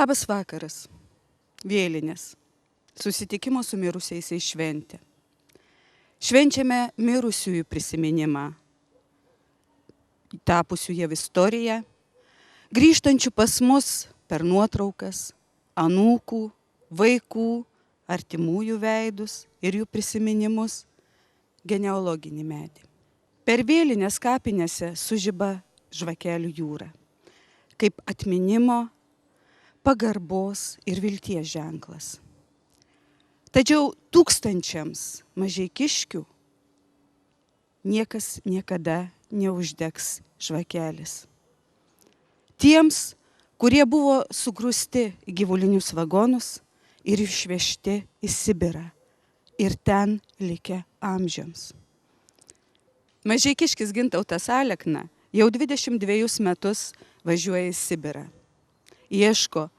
Labas vakaras. Vėlinės. Susitikimo su mirusiaisiais šventė. Švenčiame mirusiųjų prisiminimą, tapusių jau istoriją, grįžtančių pas mus per nuotraukas, anūkų, vaikų, artimųjų veidus ir jų prisiminimus genealoginį medį. Per vėlinės kapinėse sužiba žvakelių jūra, kaip atminimo, pagarbos ir vilties ženklas. Tačiau tūkstančiams mažeikiškių niekas niekada neuždegs žvakelis. Tiems, kurie buvo sugrūsti į gyvulinius vagonus ir išvežti į Sibirą ir ten likę amžiams. Mažeikiškis Gintautas Alekna jau 22 metus važiuoja į Sibirą. Ieško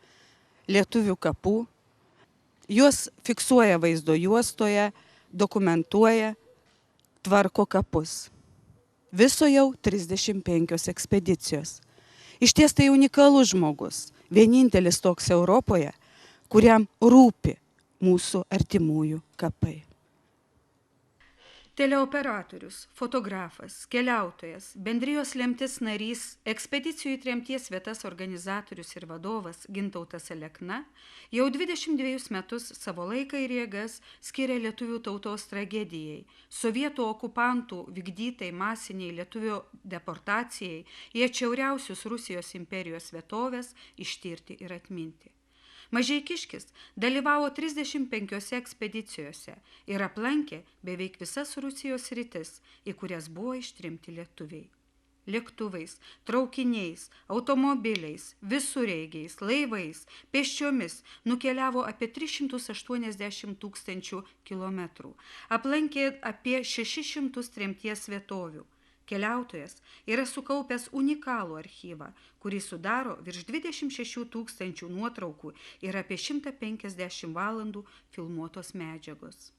lietuvių kapų, juos fiksuoja vaizdo juostoje, dokumentuoja, tvarko kapus. Viso jau 35 ekspedicijos. Išties tai unikalus žmogus, vienintelis toks Europoje, kuriam rūpi mūsų artimųjų kapai. Teleoperatorius, fotografas, keliautojas, bendrijos lemtis narys, ekspedicijų į tremties vietas organizatorius ir vadovas Gintautas Alekna jau 22 metus savo laiką ir jėgas skiria lietuvių tautos tragedijai, sovietų okupantų vykdytai masiniai lietuvių deportacijai į atšiauriausius Rusijos imperijos vietovės ištirti ir atminti. Mažeikiškis dalyvavo 35 ekspedicijose ir aplankė beveik visas Rusijos sritis, į kurias buvo ištremti lietuviai. Lėktuvais, traukiniais, automobiliais, visureigiais, laivais, pėsčiomis nukeliavo apie 380 000 kilometrų, aplankė apie 600 tremties vietovių. Keliautojas yra sukaupęs unikalų archyvą, kurį sudaro virš 26 000 nuotraukų ir apie 150 valandų filmuotos medžiagos.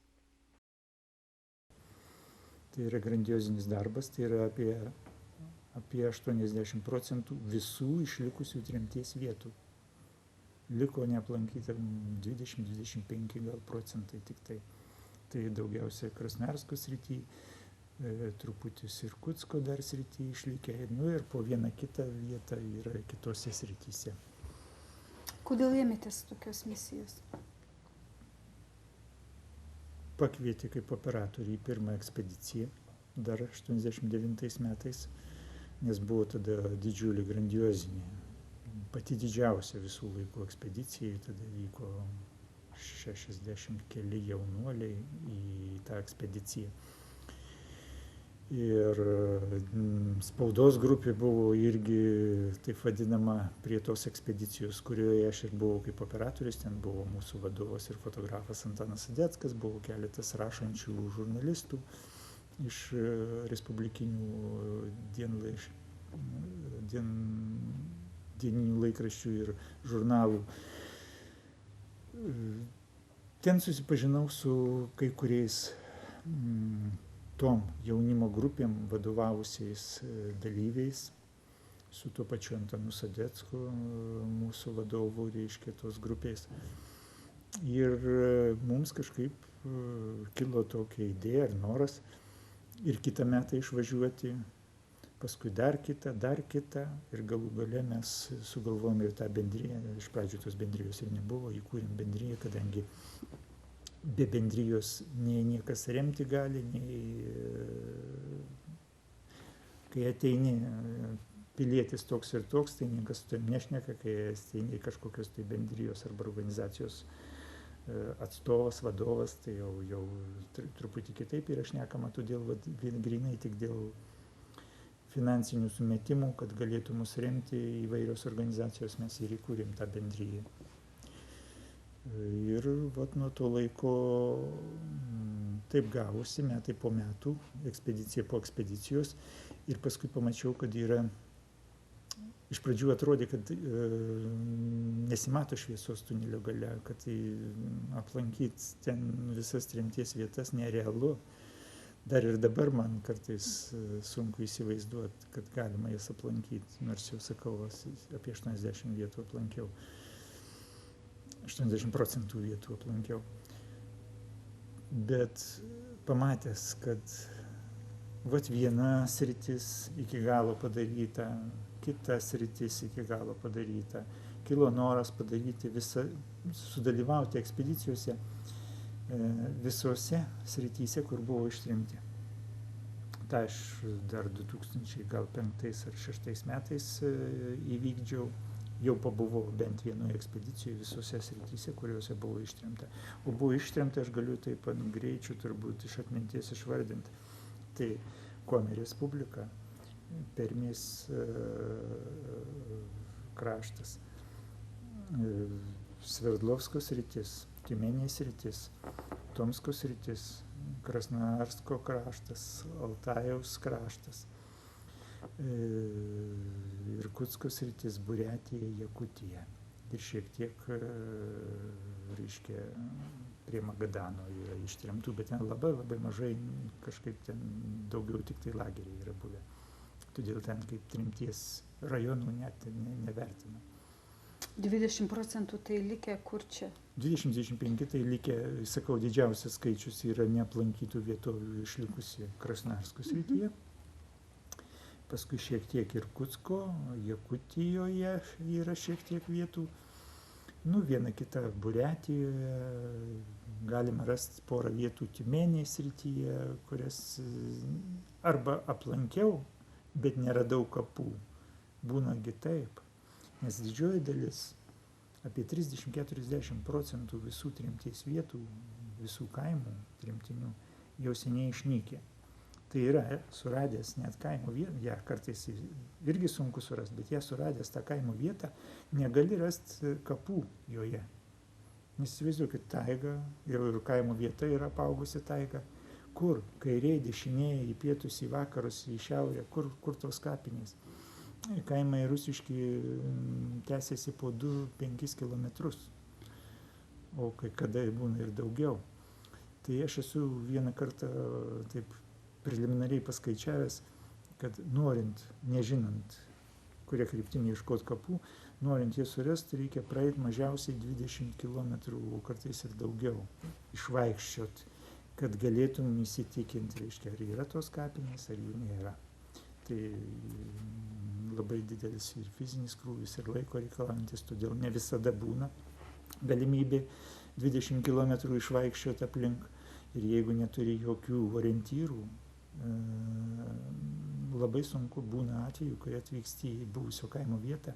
Tai yra grandiozinis darbas, tai yra apie 80% visų išlikusių tremties vietų. Liko neaplankyta 20-25 gal procentai tik tai. Tai daugiausia Krasnojarsko srity, truputis Irkutsko dar srity išlikę, ir po vieną kitą vietą yra kitose srityse. Kodėl ėmėtės tokios misijos? Pakvietė kaip operatorių į pirmą ekspediciją, dar 89 metais, nes buvo tada didžiulį grandiozinį, pati didžiausia visų laikų ekspedicija, tada vyko 60 keli jaunuoliai į tą ekspediciją. Ir spaudos grupė buvo irgi taip vadinama prie tos ekspedicijos, kurioje aš ir buvau kaip operatorius, ten buvo mūsų vadovas ir fotografas Antanas Sadeckas, buvo keletas rašančių žurnalistų iš respublikinių dieninių laikraščių ir žurnalų. Ten susipažinau su kai kuriais tom jaunimo grupėm vadovavusiais dalyviais, su tuo pačiu Antanu Sadecku, mūsų vadovu, reiškia tos grupės. Ir mums kažkaip kilo tokia idėja ir noras ir kitą metą išvažiuoti, paskui dar kitą ir galų gale mes sugalvojome ir tą bendriją. Iš pradžių tos bendrijos ir nebuvo, įkūrėm bendriją, kadangi be bendrijos nei niekas remti gali, nei kai ateini pilietis toks ir toks, tai niekas su tavim nešneka, kai ateini kažkokios tai bendrijos arba organizacijos atstovas, vadovas, tai jau truputį kitaip yra šnekama, todėl grinai tik dėl finansinių sumetimų, kad galėtų mus remti įvairios organizacijos, mes ir įkūrėm tą bendriją. Ir nuo to laiko taip gavosi, metai po metų, ekspedicija po ekspedicijos, ir paskui pamačiau, kad yra, iš pradžių atrodė, kad nesimato šviesos tunelio gale, kad aplankyti ten visas tremties vietas nerealu. Dar ir dabar man kartais sunku įsivaizduoti, kad galima jas aplankyti, nors jau sakau, apie 80 vietų aplankiau. 80% vietų aplankiau. Bet pamatęs, kad viena sritis iki galo padaryta, kita sritis iki galo padaryta, kilo noras padaryti sudalyvauti ekspedicijose visose srityse, kur buvo ištremti. Ta aš dar 2005 ar 2006 metais įvykdžiau, jau pabuvau bent vienoje ekspedicijoje visose srityse, kuriuose buvo ištremta. O buvo ištremta, aš galiu taip ant greičių turbūt iš atminties išvardinti. Tai Komi Respublika, Permės kraštas, Sverdlovsko sritis, Tiumenės sritis, Tomsko sritis, Krasnojarsko kraštas, Altajaus kraštas, Irkutsko sritis, Buriatija, Jakutija. Ir šiek tiek, reiškia, prie Magadano yra ištremtų, bet ten labai mažai, kažkaip ten daugiau tik tai lageriai yra buvę. Todėl ten kaip tremties rajonų net nevertina. 20% tai likę kur čia? 20-25 tai likę, sakau, didžiausias skaičius yra neaplankytų vietovių išlikusi Krasnojarsko srityje. Paskui šiek tiek Irkutsko, Jakutijoje yra šiek tiek vietų. Viena kita Buriatijoje, galima rasti porą vietų Tiumenės srityje, kurias arba aplankiau, bet neradau kapų. Būnagi taip, nes didžioji dalis, apie 30-40% visų tremties vietų, visų kaimų tremtinių jau seniai išnykę. Tai yra suradęs net kaimo vietą, ją kartais irgi sunku surasti, bet ją suradęs tą kaimo vietą, negali rasti kapų joje. Nes įsivaizduokit, taiga, ir kaimo vieta yra apaugusi taiga. Kur? Kairėje, dešinėje, į pietus, į vakarus, į šiaurę, kur tos kapinės? Kaimai rusiški tęsiasi po 2-5 kilometrus, o kai kada būna ir daugiau. Tai aš esu vieną kartą taip preliminariai paskaičiavęs, kad norint, nežinant, kurie kryptimi ieškoti kapų, norint jas surasti, reikia praeiti mažiausiai 20 km, o kartais ir daugiau, išvaikščiot, kad galėtum įsitikinti, reiškia, ar yra tos kapinės, ar jų nėra. Tai labai didelis ir fizinis krūvis, ir laiko reikalaujantis, todėl ne visada būna galimybė 20 km išvaikščiot aplink. Ir jeigu neturi jokių orientyrų, labai sunku būna atveju, kai atvyksti į buvusio kaimo vietą.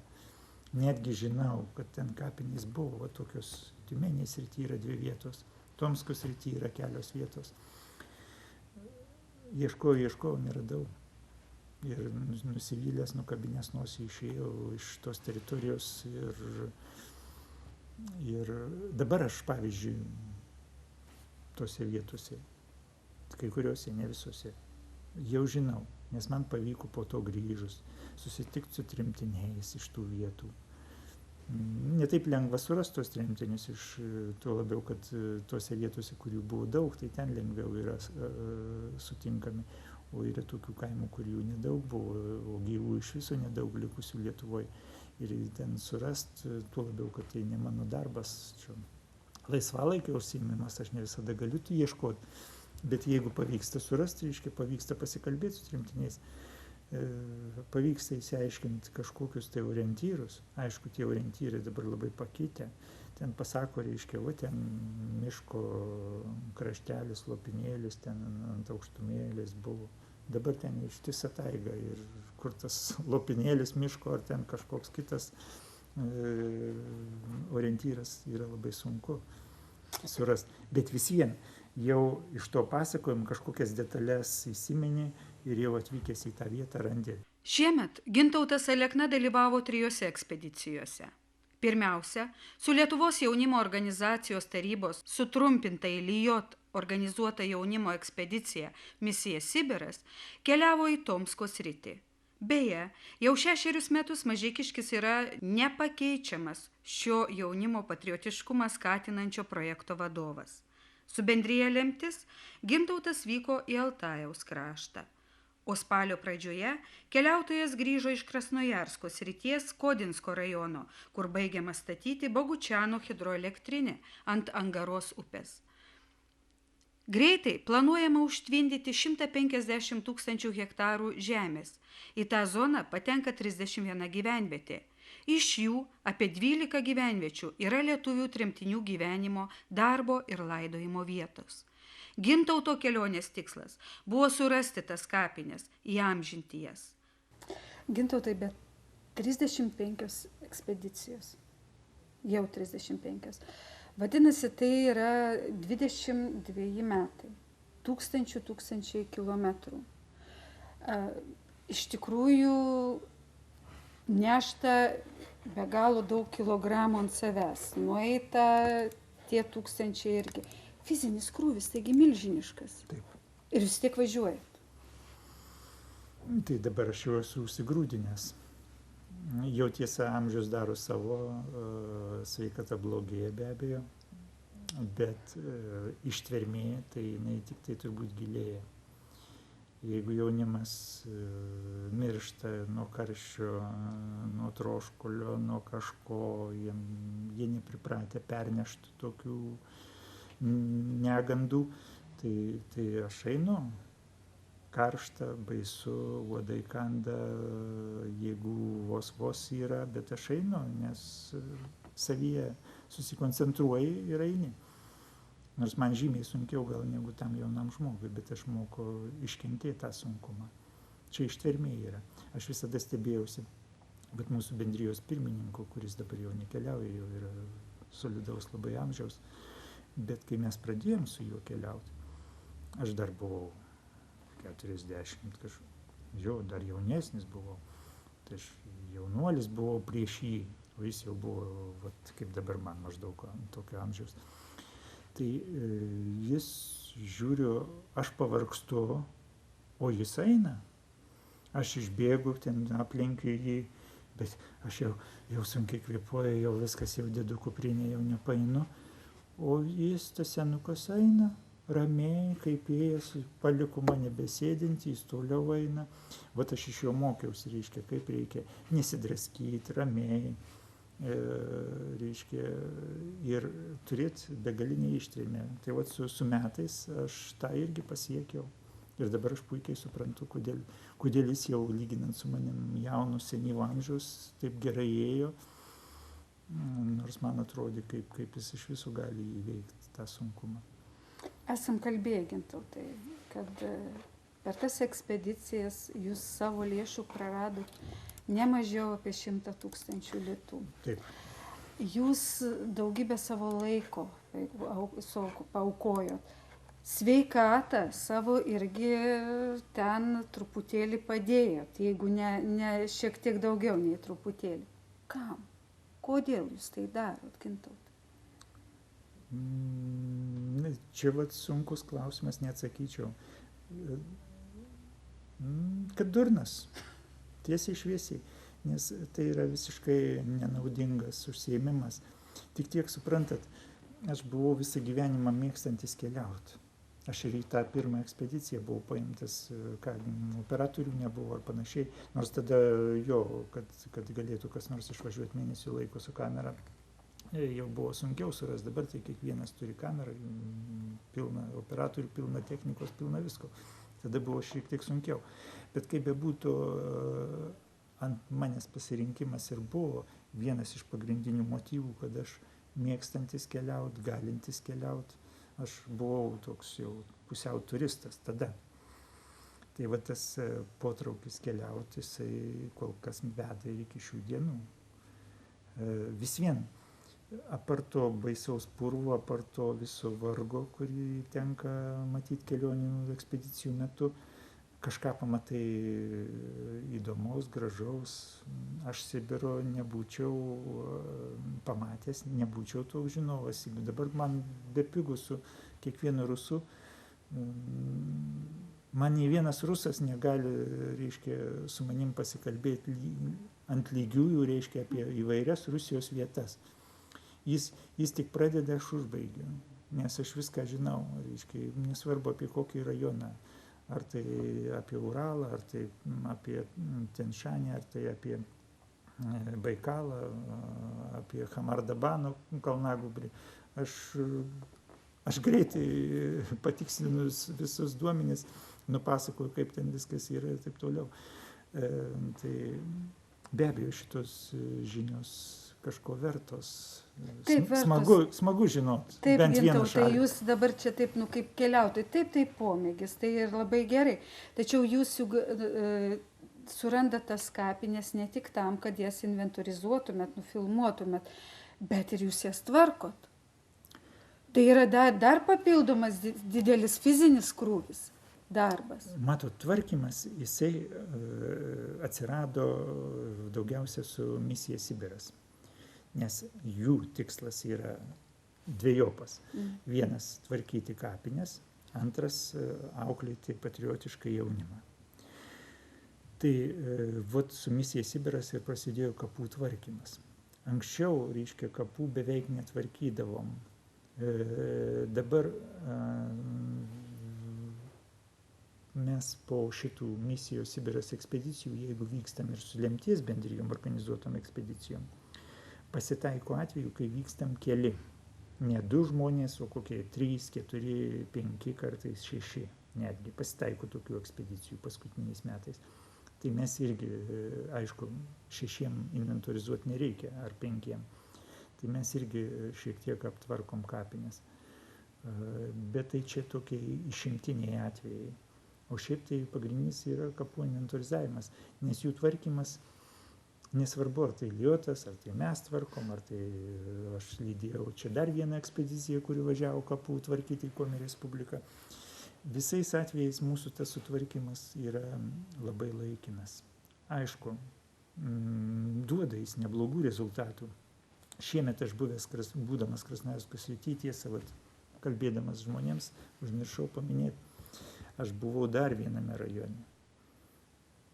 Netgi žinau, kad ten kapinės buvo, tokios Tiumenės srityje yra 2 vietos, Tomsko srityje yra kelios vietos. Ieškojau, neradau. Ir nusivylęs, nukabinęs nosį išėjau iš tos teritorijos. Ir dabar aš, pavyzdžiui, tose vietose, kai kuriuose, ne visose, jau žinau, nes man pavyko po to grįžus susitikti su tremtiniais iš tų vietų. Ne taip lengva surasti tos tremtinius, tuo labiau, kad tose vietose, kurių buvo daug, tai ten lengviau yra sutinkami. O yra tokių kaimų, kurių nedaug buvo, o gyvų iš viso nedaug likusių Lietuvoje. Ir ten surasti, tuo labiau, kad tai ne mano darbas. Laisvalaikio užsiėmimas, aš ne visada galiu ieškoti, bet jeigu pavyksta surasti, reiškia, pavyksta pasikalbėti su tremtiniais, pavyksta įsiaiškinti kažkokius tai orientyrus. Aišku, tie orientyrai dabar labai pakeitę. Ten pasako, reiškia, ten miško kraštelis, lopinėlis, ten ant aukštumėlės buvo. Dabar ten ištisa taiga ir kur tas lopinėlis miško ar ten kažkoks kitas orientyras yra labai sunku surasti. Bet vis vien jau iš to pasakojimo kažkokias detalės įsimeni ir jau atvykęs į tą vietą randi. Šiemet Gintautas Alekna dalyvavo 3 ekspedicijose. Pirmiausia, su Lietuvos jaunimo organizacijos tarybos sutrumpintai LIJOT organizuota jaunimo ekspedicija Misija Sibiras keliavo į Tomsko sritį. Beje, jau 6 metus Mažeikiškis yra nepakeičiamas šio jaunimo patriotiškumą skatinančio projekto vadovas. Su bendrija Lemtis Gintautas vyko į Altajaus kraštą. O spalio pradžioje keliautojas grįžo iš Krasnojarsko srities Kodinsko rajono, kur baigiama statyti Bogučiano hidroelektrinė ant Angaros upės. Greitai planuojama užtvindyti 150 000 hektarų žemės. Į tą zoną patenka 31 gyvenvietė. Iš jų apie 12 gyvenviečių yra lietuvių tremtinių gyvenimo, darbo ir laidojimo vietos. Gintauto kelionės tikslas buvo surasti tas kapines, įamžinti jas. Gintautai, bet 35 ekspedicijos. Jau 35. Vadinasi, tai yra 22 metai. Tūkstančiai kilometrų. Iš tikrųjų, nešta be galo daug kilogramų ant savęs. Nueita tie tūkstančiai irgi. Fizinis krūvis, taigi milžiniškas. Taip. Ir vis tiek važiuojat. Tai dabar aš jau esu užsigrūdinęs. Jau tiesa, amžius daro savo, sveikata blogėja be abejo, bet ištvermė, tai jinai tik tai turbūt gilėja. Jeigu jaunimas miršta nuo karščio, nuo troškulio, nuo kažko, jie nepripratę pernešti tokių negandų, tai aš einu, karšta, baisu, uodai kanda, jeigu vos yra, bet aš einu, nes savyje susikoncentruoji ir eini. Nors man žymiai sunkiau gal negu tam jaunam žmogui, bet aš moku iškentėti tą sunkumą. Čia ištvermė yra. Aš visada stebėjausi, bet mūsų bendrijos pirmininku, kuris dabar jau nekeliauja, jau yra solidaus labai amžiaus, bet kai mes pradėjom su juo keliauti, aš dar buvau 40, dar jaunesnis buvau, tai aš jaunuolis buvau prieš jį, o jis jau buvo, vat, kaip dabar man maždaug tokio amžiaus. Tai jis, žiūriu, aš pavargstu, o jis eina. Aš išbėgu, ten aplenkiu jį, bet aš jau sunkiai kvėpuoju, jau viskas, jau dedu kuprinę, jau nepaeinu. O jis, tas senukas, eina ramiai, kaip ėjęs, paliku mane besėdinti, jis toliau eina. Vat aš iš jo mokiausi, reiškia, kaip reikia nesidraskyti, ramiai, reiškia, ir turėti begalinę ištvermę. Tai vat su metais aš tą irgi pasiekiau. Ir dabar aš puikiai suprantu, kodėl jis jau, lyginant su manim jaunu, senyvo amžiaus, taip gerai ėjo. Nors man atrodė, kaip jis iš viso gali įveikti tą sunkumą. Esam kalbėję, Gintautai, kad per tas ekspedicijas jūs savo lėšų praradot ne mažiau apie 100 000 litų. Taip. Jūs daugybę savo laiko paaukojot. Sveikatą savo irgi ten truputėlį padėjot, jeigu ne šiek tiek daugiau nei truputėlį. Kam? Kodėl jūs tai darot, Gintautai? Čia vat sunkus klausimas, neatsakyčiau. Kad durnas, tiesiai šviesiai, nes tai yra visiškai nenaudingas užsiėmimas. Tik tiek suprantat, aš buvau visą gyvenimą mėgstantis keliauti. Aš ir į tą pirmą ekspediciją buvau paimtas, operatorių nebuvo ar panašiai, nors tada kad galėtų kas nors išvažiuoti mėnesį laiko su kamera, jau buvo sunkiau surasti. Dabar tai kiekvienas turi kamerą, pilna operatorių, pilna technikos, pilna visko. Tada buvo šiek tiek sunkiau. Bet kaip bebūtų, ant manęs pasirinkimas ir buvo vienas iš pagrindinių motyvų, kad aš mėgstantis keliauti, galintis keliauti. Aš buvau toks jau pusiau turistas tada. Tai va tas potraukis keliauti, jisai kol kas veda ir iki šių dienų. Vis vien, apart to baisaus purvo, apart to viso vargo, kurį tenka matyti kelionių ekspedicijų metu, kažką pamatai įdomaus, gražaus. Aš Sibiro nebūčiau pamatęs, nebūčiau to žinovas. Dabar man bepigu su kiekvienu rusu. Man nei vienas rusas negali, reiškia, su manim pasikalbėti ant lygiųjų, reiškia, apie įvairias Rusijos vietas. Jis tik pradeda, aš užbaigiu, nes aš viską žinau, reiškia, nesvarbu apie kokį rajoną. ar tai apie Uralą, ar tai apie Tianšanį, ar tai apie Baikalą, apie Hamardabano kalnagūbrį. Aš greitai patikslinus visus duomenis, nupasakoju, kaip ten viskas yra ir taip toliau. Tai be abejo šitos žinios kažko vertos. Taip, vertos. Smagu žinot. Taip, bent vieną Gintautai, šalį. jūs dabar čia taip, kaip keliautojai, taip pomėgis, tai ir labai gerai. Tačiau jūs juk surandat tas kapines ne tik tam, kad jas inventorizuotumėt, nufilmuotumėt, bet ir jūs jas tvarkot. Tai yra dar papildomas didelis fizinis krūvis, darbas. Matot, tvarkymas, jisai atsirado daugiausia su misija Sibiras, nes jų tikslas yra dvejopas. Vienas - tvarkyti kapines, antras - auklėti patriotišką jaunimą. Tai vat su misija Sibiras ir prasidėjo kapų tvarkymas. Anksčiau, reiškia, kapų beveik netvarkydavom. Dabar mes po šitų misijos Sibiras ekspedicijų, jeigu vykstam ir su lemties bendrijom organizuotom ekspedicijom, pasitaiko atveju, kai vykstam keli. Ne 2 žmonės, o kokie 3, 4, 5, kartais 6. Netgi pasitaiko tokių ekspedicijų paskutiniais metais. Tai mes irgi, aišku, 6 inventorizuoti nereikia, ar 5. Tai mes irgi šiek tiek aptvarkom kapines. Bet tai čia tokie išimtiniai atvejai. O šiaip tai pagrindinis yra kapų inventorizavimas, nes jų tvarkymas, nesvarbu, ar tai Liotas, ar tai mes tvarkom, ar tai aš lydėjau čia dar vieną ekspediciją, kuri važiavo kapų tvarkyti į Komi Respubliką. Visais atvejais mūsų tas sutvarkymas yra labai laikinas. Aišku, duoda jis neblogų rezultatų. Šiemet aš būdamas Krasnojarsko srity, tiesa, kalbėdamas žmonėms, užmiršau paminėti, aš buvau dar viename rajone.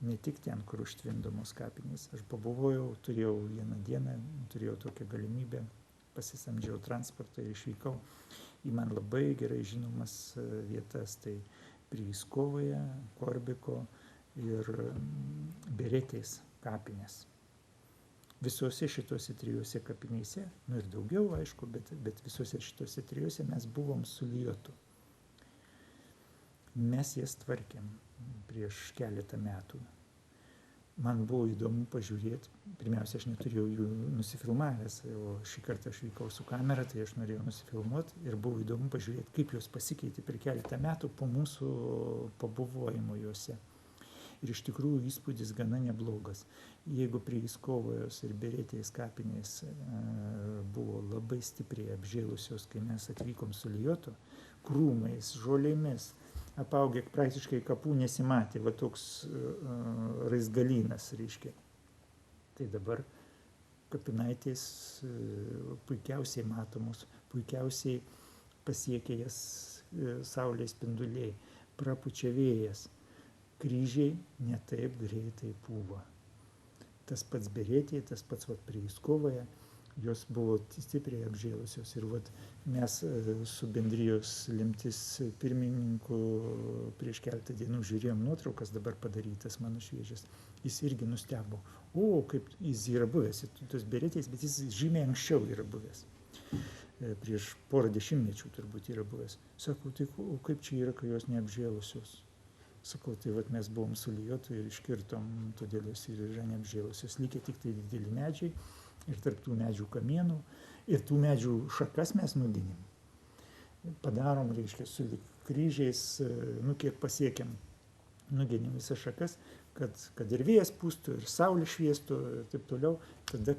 Ne tik ten, kur užtvindomos kapinės. Aš pabuvojau, turėjau vieną dieną, turėjau tokią galimybę, pasisamdžiau transportą ir išvykau į man labai gerai žinomas vietas. Tai Priiskovoje, Korbiko ir Beretės kapinės. Visose šitose 3 kapinėse, ir daugiau, aišku, bet visose šitose 3 mes buvom su Liotu. Mes jas tvarkėm prieš keletą metų. Man buvo įdomu pažiūrėti, pirmiausia, aš neturėjau jų nusifilmavęs, o šį kartą aš vykau su kamera, tai aš norėjau nusifilmuoti ir buvo įdomu pažiūrėti, kaip jos pasikeitė per keletą metų po mūsų pabuvojimo juose. Ir iš tikrųjų įspūdis gana neblogas. Jeigu Priiskovojos ir Beretės kapinės buvo labai stipriai apžėlusios, kai mes atvykom su Liotu, krūmais, žolėmis, apaugę praktiškai kapų nesimatė, va toks raizgalynas, reiškia. Tai dabar kapinaitės puikiausiai matomos, puikiausiai pasiekia jas saulės spinduliai, prapučia vėjas, kryžiai ne taip greitai pūva. Tas pats Beretėje, tas pats Priiskovoje, jos buvo stipriai apžėlusios. Ir mes su bendrijos lemtis pirmininku prieš keletą dienų žiūrėjom nuotraukas, dabar padarytas mano šviežias. Jis irgi nustebo. O, kaip jis yra buvęs, tos Beretės, bet jis žymiai anksčiau yra buvęs. Prieš porą dešimtmečių turbūt yra buvęs. Sakau, tai kaip čia yra, kai jos neapžėlusios? Sakau, tai mes buvom su Liotu ir iškirtom, todėl jos ir yra neapžėlusios. Likę tik tai dideli medžiai ir tarp tų medžių kamienų. Ir tų medžių šakas mes nudinim. Padarom, reiškia, su kryžiais, kiek pasiekėm, nudinim visas šakas, kad ir vėjas pūstų, ir saulė šviestų, ir taip toliau. Tada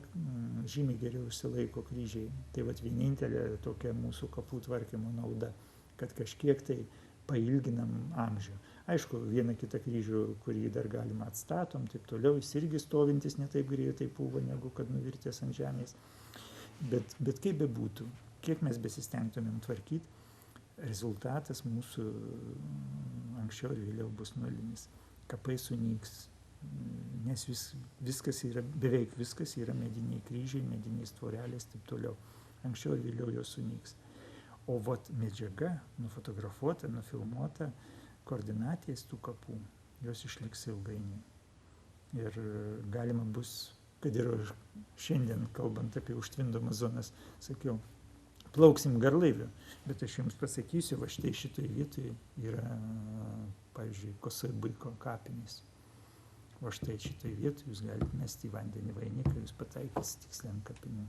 žymiai geriau išsilaiko kryžiai. Tai vienintelė tokia mūsų kapų tvarkymo nauda, kad kažkiek tai pailginam amžių. Aišku, vieną kitą kryžių, kurį dar galima atstatom, taip toliau, jis irgi stovintis ne taip greitai pūva, negu kad nuvirtės ant žemės. Bet kaip bebūtų, kiek mes besistengtumėm tvarkyti, rezultatas mūsų anksčiau ir vėliau bus nulinis. Kapai sunyks, nes viskas yra, beveik viskas yra mediniai kryžiai, mediniais tvorelės, taip toliau. Anksčiau ir vėliau jos sunyks. O medžiaga, nufotografuota, nufilmuota, koordinatės tų kapų, jos išliks ilgainiui. Ir galima bus, kad ir šiandien, kalbant apie užtvindomas zonas, sakiau, plauksim garlaiviu, bet aš jums pasakysiu, va štai šitoj vietoj yra, pavyzdžiui, Kosaibuiko kapinės. O štai šitoj vietoj jūs galite mesti į vandenį vainiką, jūs pataikys tiksliai ant kapinių.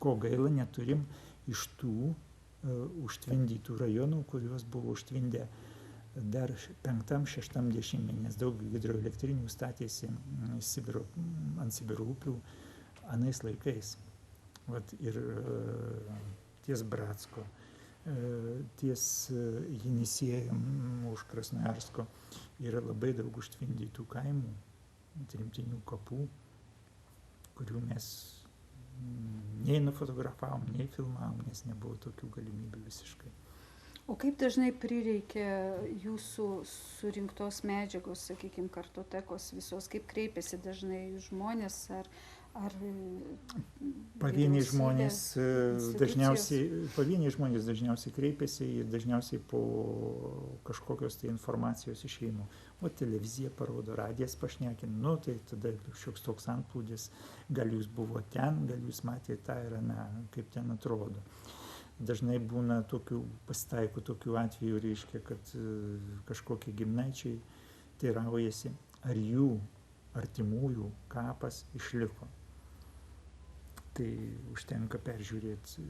Ko gaila, neturim iš tų užtvindytų rajonų, kuriuos buvo užtvindę dar 5-6 dešimtmetį, nes daug hidroelektrinių statėsi ant Sibiro upių anais laikais. Vat ir ties Bratsko, ties Jenisejum už Krasnojarsko yra labai daug užtvindytų kaimų, tremtinių kapų, kurių mes nei nufotografavom, nei filmavom, nes nebuvo tokių galimybių visiškai. O kaip dažnai prireikia jūsų surinktos medžiagos, sakykime, kartotekos visos, kaip kreipiasi dažnai žmonės ar pavieniai žmonės dažniausiai kreipiasi ir dažniausiai po kažkokios tai informacijos išėjimo. O televizija parodo, radijas pašnekina, nu tai tada šioks toks antplūdis, gal jūs buvo ten, gal jūs matėte tą ir aną, kaip ten atrodo. Dažnai būna pasitaiko tokių atvejų, reiškia, kad kažkokie giminaičiai teiraujasi, ar jų artimųjų kapas išliko. Tai užtenka peržiūrėti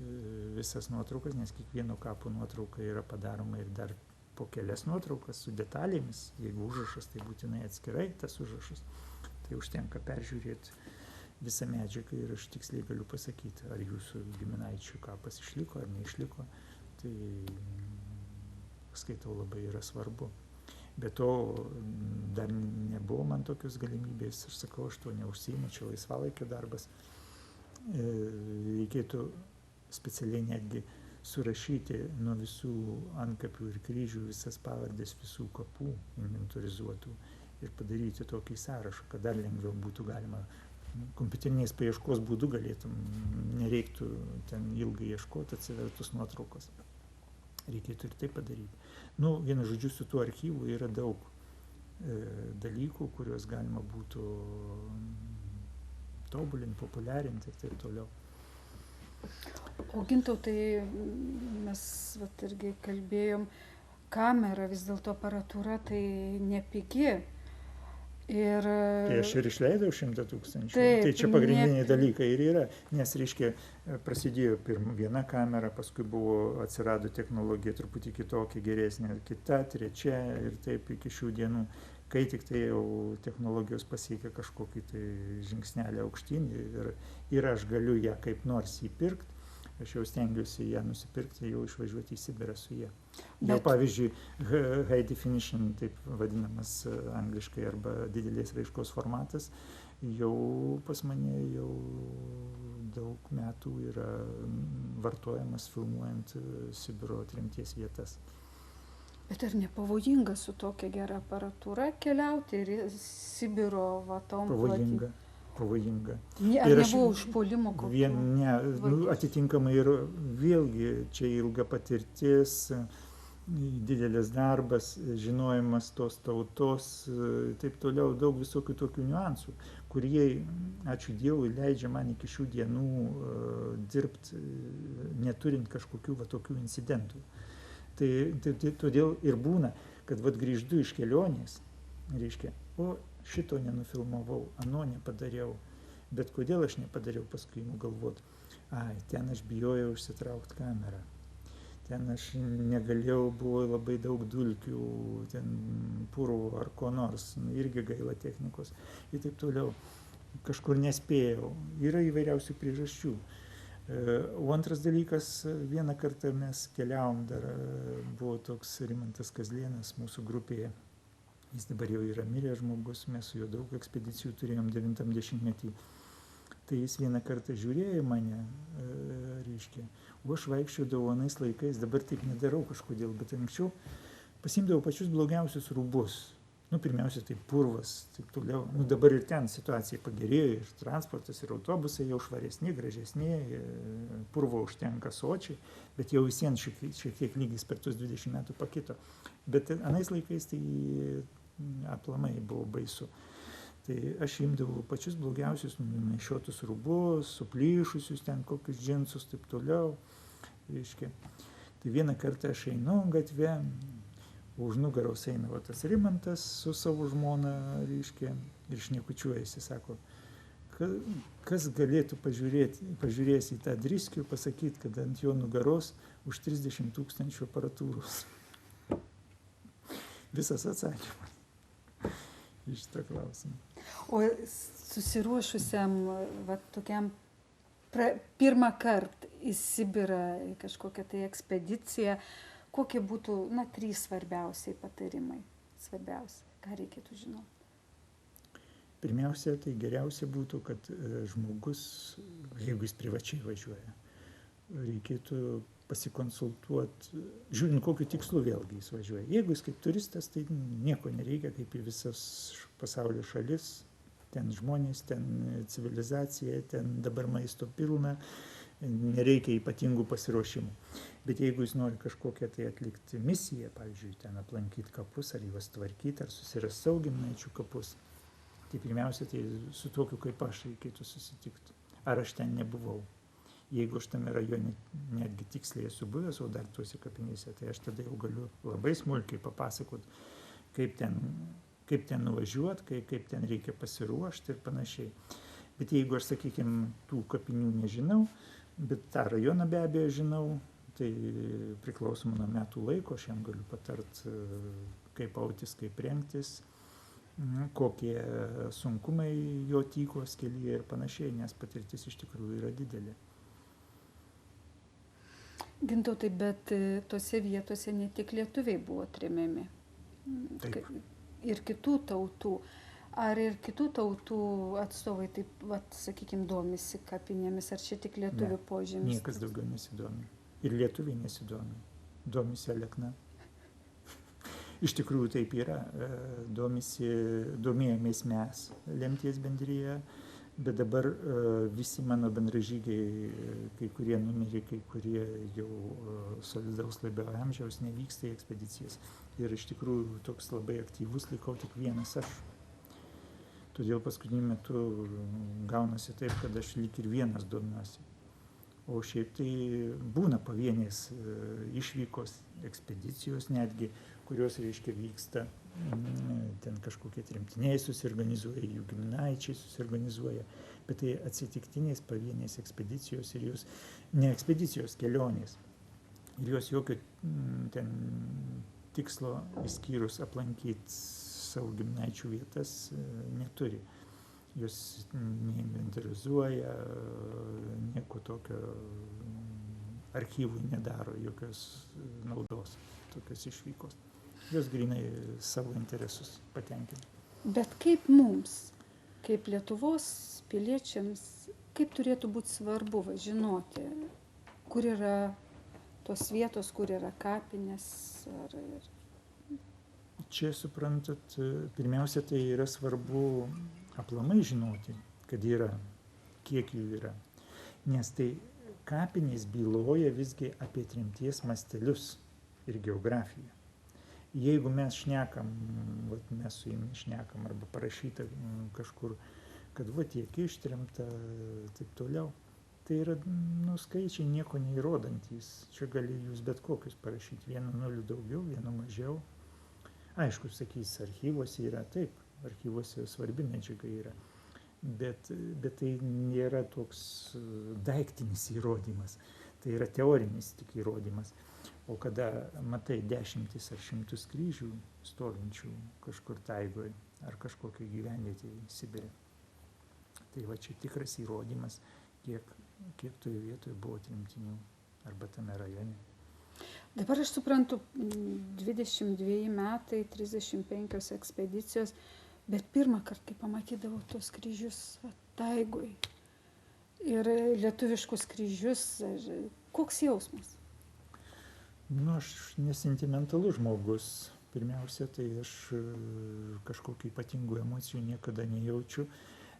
visas nuotraukas, nes kiekvieno kapo nuotrauka yra padaroma ir dar po kelias nuotraukas su detalėmis. Jeigu užrašas, tai būtinai atskirai tas užrašas. Tai užtenka peržiūrėti visą medžiagą ir aš tiksliai galiu pasakyti, ar jūsų giminaičių kapas išliko ar neišliko. Tai skaitau, labai yra svarbu. Be to dar nebuvo man tokios galimybės, aš sakau, aš to neužsiimu, čia laisvalaikio darbas. Reikėtų specialiai netgi surašyti nuo visų antkapių ir kryžių visas pavardės visų kapų inventorizuotų ir padaryti tokį sąrašą, kad dar lengviau būtų galima kompiuterinės paieškos būdu galėtum, nereiktų ten ilgai ieškoti, atsivertus nuotraukos. Reikėtų ir tai padaryti. Vienu žodžiu, su tuo archyvu yra daug dalykų, kuriuos galima būtų tobulinti, populiarinti ir taip toliau. O Gintautai, mes irgi kalbėjom, kamera, vis dėlto aparatūra tai nepigi. Tai aš ir išleidau 100 000. Tai čia pagrindiniai dalykai ir yra, nes, reiškia, prasidėjo viena kamera, paskui atsirado technologija truputį kitokia, geresnė, kita, trečia ir taip iki šių dienų. Kai tik tai jau technologijos pasiekia kažkokį tai žingsnelį aukštyn ir aš galiu ją kaip nors įpirkti, aš jau stengiuosi ją nusipirkti, jau išvažiuoti į Sibirą su ją. Jau pavyzdžiui, high definition, taip vadinamas angliškai, arba didelės raiškos formatas, jau pas mane jau daug metų yra vartojamas filmuojant Sibiro tremties vietas. Bet ar nepavojinga su tokia gera aparatūra keliauti ir Sibiro vatom? Pavojinga. Ar nebuvo užpuolimo kokio? Ne, atitinkamai ir vėlgi čia ilga patirtis, didelis darbas, žinojimas tos tautos, taip toliau, daug visokių tokių niuansų, kurie, ačiū Dievui, leidžia man iki šių dienų dirbti, neturint kažkokių tokių incidentų. Tai todėl ir būna, kad grįžtu iš kelionės, reiškia, šito nenufilmavau, ano nepadariau, bet kodėl aš nepadariau, paskui imu galvoti, ten aš bijojau užsitraukti kamerą, ten aš negalėjau, buvo labai daug dulkių, ten purvo ar ko nors, irgi gaila technikos ir taip toliau, kažkur nespėjau, yra įvairiausių priežasčių. O antras dalykas, vieną kartą mes keliavom, dar buvo toks Rimantas Kazlėnas mūsų grupėje, jis dabar jau yra miręs žmogus, mes su juo daug ekspedicijų turėjom 90-metį. Tai jis vieną kartą žiūrėjo mane, reiškia, o aš vaikščiodavau anais laikais, dabar taip nedarau kažkodėl, bet anksčiau pasimdavau pačius blogiausius rūbus Nu, pirmiausia, tai purvas, taip toliau. Nu, dabar ir ten situacija pagerėjo, ir transportas, ir autobusai jau švaresni, gražesni, purvo užtenka sočiai, bet jau visiems šiek tiek lygis per tuos 20 metų pakito. Bet anais laikais tai aplamai buvo baisu. Tai aš imdavau pačius blogiausius nešiotus rūbus, suplyšusius ten kokius džinsus, taip toliau. Reiškia. Tai vieną kartą aš einu gatvę, už nugaros eina tas Rimantas su savo žmona, reiškia, ir šnekučiuojasi, sako, kas galėtų pažiūrės į tą driskių, pasakyti, kad ant jo nugaros už 30 000 aparatūros. Visas atsakymas iš šitą klausimą. O susiruošusiam tokiam pirmą kartą į Sibirą, į kažkokią tai ekspediciją, kokie būtų, 3 svarbiausiai patarimai? Ką reikėtų žinoti? Pirmiausia, tai geriausia būtų, kad žmogus, jeigu jis privačiai važiuoja, reikėtų pasikonsultuoti, žiūrint, kokiu tikslu vėlgi jis važiuoja. Jeigu jis kaip turistas, tai nieko nereikia, kaip į visas pasaulio šalis, ten žmonės, ten civilizacija, ten dabar maisto pilna, nereikia ypatingų pasiruošimų. Bet jeigu jis nori kažkokią tai atlikti misiją, pavyzdžiui, ten aplankyti kapus, ar juos tvarkyti, ar susirasti savo giminaičių kapus, tai pirmiausia, tai su tokiu kaip aš reikėtų susitikti. Ar aš ten nebuvau. Jeigu aš tame rajone netgi tiksliai esu buvęs, o dar tuose kapinėse, tai aš tada jau galiu labai smulkiai papasakoti, kaip ten nuvažiuoti, kaip ten reikia pasiruošti ir panašiai. Bet jeigu aš, sakykime, tų kapinių nežinau, bet tą rajoną be abejo žinau, tai priklausomai nuo metų laiko aš jam galiu patart, kaip autis, kaip rengtis, kokie sunkumai jo tykos kelyje ir panašiai, nes patirtis iš tikrųjų yra didelė. Gintautai, bet tose vietose ne tik lietuviai buvo tremiami. Taip. Ir kitų tautų. Ar ir kitų tautų atstovai taip, sakykime, domisi kapinėmis, ar čia tik lietuvių požymis? Niekas daugiau nesidomi. Ir lietuviai nesidomi. Domisi Alekna. Iš tikrųjų taip yra. Domėjomės mes lemties bendryje, bet dabar visi mano bendražygiai, kai kurie numirė, kai kurie jau solidaus labiau amžiaus, nevyksta į ekspedicijas. Ir iš tikrųjų toks labai aktyvus likau tik vienas aš. Todėl paskutiniu metu gaunasi taip, kad aš lyg ir vienas domiuosi. O šiaip tai būna pavienės išvykos, ekspedicijos netgi, kurios, reiškia, vyksta, ten kažkokie tremtiniai susiorganizuoja, jų giminaičiai susiorganizuoja, bet tai atsitiktinės pavienės ekspedicijos ir jos, ne ekspedicijos, kelionės. Ir jos jokio ten tikslo išskyrus aplankyti savo giminaičių vietas neturi. Jos neinventarizuoja, nieko tokio archyvui nedaro, jokios naudos tokios išvykos. Jos grinai savo interesus patenkina. Bet kaip mums, kaip Lietuvos piliečiams, kaip turėtų būti svarbu žinoti, kur yra tos vietos, kur yra kapinės? Čia, suprantat, pirmiausia, tai yra svarbu aplamai žinoti, kad yra, kiek jų yra. Nes tai kapinės byloja visgi apie tremties mastelius ir geografiją. Jeigu mes šnekam, mes su jumis šnekam, arba parašyta kažkur, kad tiek ištremta, taip toliau, tai yra skaičiai nieko neįrodantys. Čia gali jūs bet kokius parašyti, 1 0 daugiau, 1 mažiau. Aišku, sakys, archyvuose yra taip, archyvuose svarbi medžiaga yra, bet tai nėra toks daiktinis įrodymas, tai yra teorinis tik įrodymas. O kada matai 10 ar 100 kryžių stovinčių kažkur taigoje ar kažkokio gyvenvietėje Sibire, tai čia tikras įrodymas, kiek toje vietoje buvo tremtinių arba tame rajone. Dabar aš suprantu, 22 metai, 35 ekspedicijos, bet pirmą kartą, kai pamatydavau tos kryžius taigoj ir lietuviškus kryžius, koks jausmas? Aš nesentimentalus žmogus, Pirmiausia, tai aš kažkokių ypatingų emocijų niekada nejaučiu,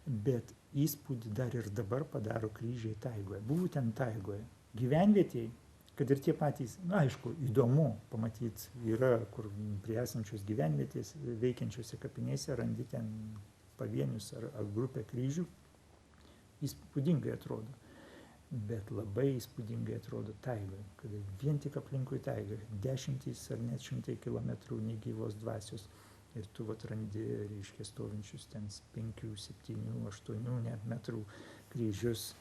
bet įspūdį dar ir dabar padaro kryžiai taigoje. Būtent taigoje. Gyvenvietėje, kad ir tie patys, na aišku, įdomu pamatyti, yra kur prie esančios gyvenvietės veikiančiose kapinėse randi ten pavienius ar grupę kryžių, įspūdingai atrodo. Bet labai įspūdingai atrodo taigoje, kada vien tik aplinkui taiga, dešimtys ar net 100 kilometrų negyvos dvasios. Ir tu vat randi, reiškia, stovinčius ten 5, 7, 8 net metrų kryžius.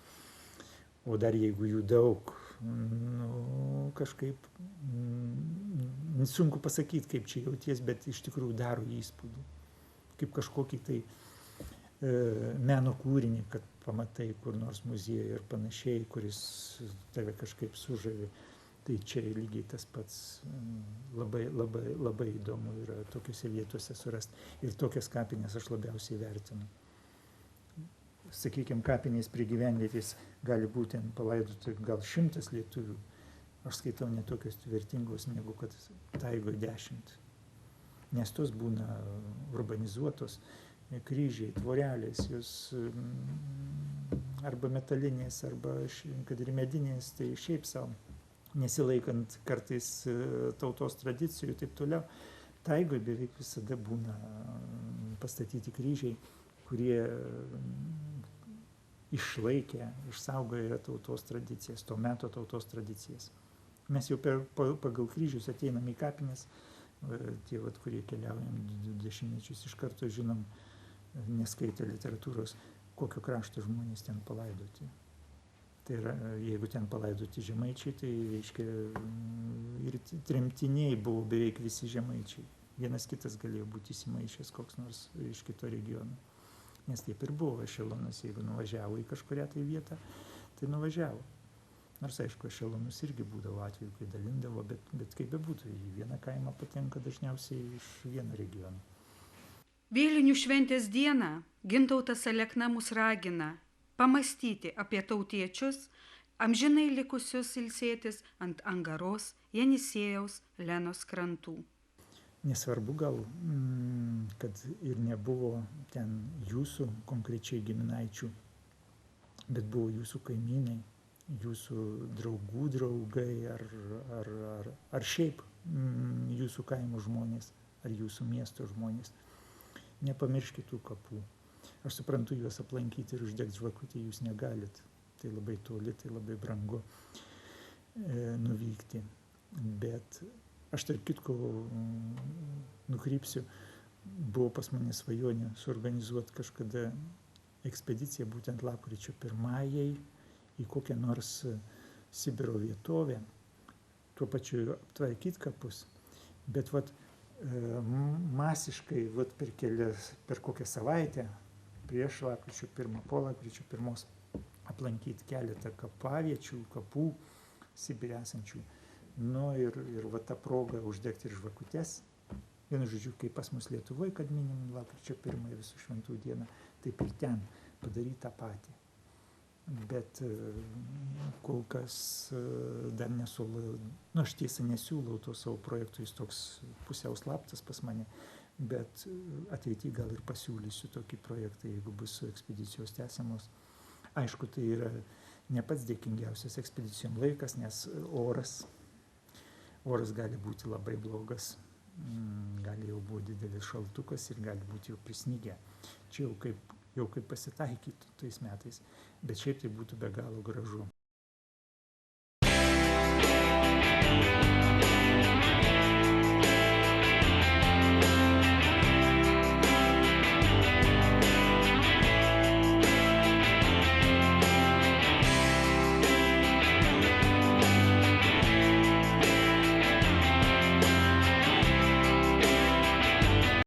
O dar jeigu jų daug, nu, kažkaip, sunku pasakyti, kaip čia jauties, bet iš tikrųjų daro įspūdį. Kaip kažkokį tai meno kūrinį, kad pamatai kur nors muziejuje ir panašiai, kuris tave kažkaip sužavi. Tai čia lygiai tas pats labai, labai, labai įdomu yra tokiuose vietose surasti. Ir tokias kapinės aš labiausiai vertinu. Sakykime, kapinės prie gyvenvietės gali būti palaidoti gal 100 lietuvių. Aš skaitau netokios vertingos negu kad taigoje 10. Nes tos būna urbanizuotos, kryžiai, tvorelės, jos arba metalinės, arba kad ir medinės, tai šiaip savo, nesilaikant kartais tautos tradicijų ir taip toliau. Taigoje beveik visada būna pastatyti kryžiai, kurie išlaikė, išsaugojo tautos tradicijas, to meto tautos tradicijas. Mes jau pagal kryžius ateinam į kapines, tie, kurie keliaujam 20 mečius iš karto žinom, neskaitę literatūros, kokio krašto žmonės ten palaidoti. Tai yra, jeigu ten palaidoti žemaičiai, tai reiškia ir tremtiniai buvo beveik visi žemaičiai. Vienas kitas galėjo būti įsimaišęs koks nors iš kito regiono. Nes taip ir buvo ešelonas, jeigu nuvažiavo į kažkurią tai vietą, tai nuvažiavo. Nors aišku, ešelonus irgi būdavo atveju, kai dalindavo, bet kaip bebūtų, į vieną kaimą patenka dažniausiai iš vieno regiono. Vėlinių šventės dieną Gintautas Alekna mus ragina pamastyti apie tautiečius, amžinai likusius ilsėtis ant Angaros, Jenisiejaus, Lenos krantų. Nesvarbu gal, kad ir nebuvo ten jūsų konkrečiai giminaičių, bet buvo jūsų kaimynai, jūsų draugų draugai ar šiaip jūsų kaimo žmonės ar jūsų miesto žmonės. Nepamirškit tų kapų. Aš suprantu, juos aplankyti ir uždegti žvakutį jūs negalit. Tai labai toli, tai labai brangu nuvykti. Bet aš tarp kitko nukrypsiu, buvo pas mane svajonė suorganizuoti kažkada ekspediciją būtent lapkričio 1-ajai į kokią nors Sibiro vietovę, tuo pačiu aptvarkyti kapus, bet masiškai per kokią savaitę prieš lapkričio 1, po lapkričio 1 aplankyti keletą kapaviečių, kapų Sibire esančių. Nu ir ta proga uždegti ir žvakutes. Vienu žodžiu, kaip pas mus Lietuvoje, kad minim lapkričio 1 visų šventų dieną, taip ir ten padaryti tą patį. Bet kol kas dar nesiūlau, aš tiesa nesiūlau to savo projektų, jis toks pusiau slaptas pas mane, bet ateityje gal ir pasiūlysiu tokį projektą, jeigu bus su ekspedicijos tęsiamos. Aišku, tai yra ne pats dėkingiausias ekspedicijom laikas, nes oras gali būti labai blogas, gali jau buvo didelis šaltukas ir gali būti jau prisnygę. Čia jau kaip pasitaikytų tais metais, bet šiaip tai būtų be galo gražu.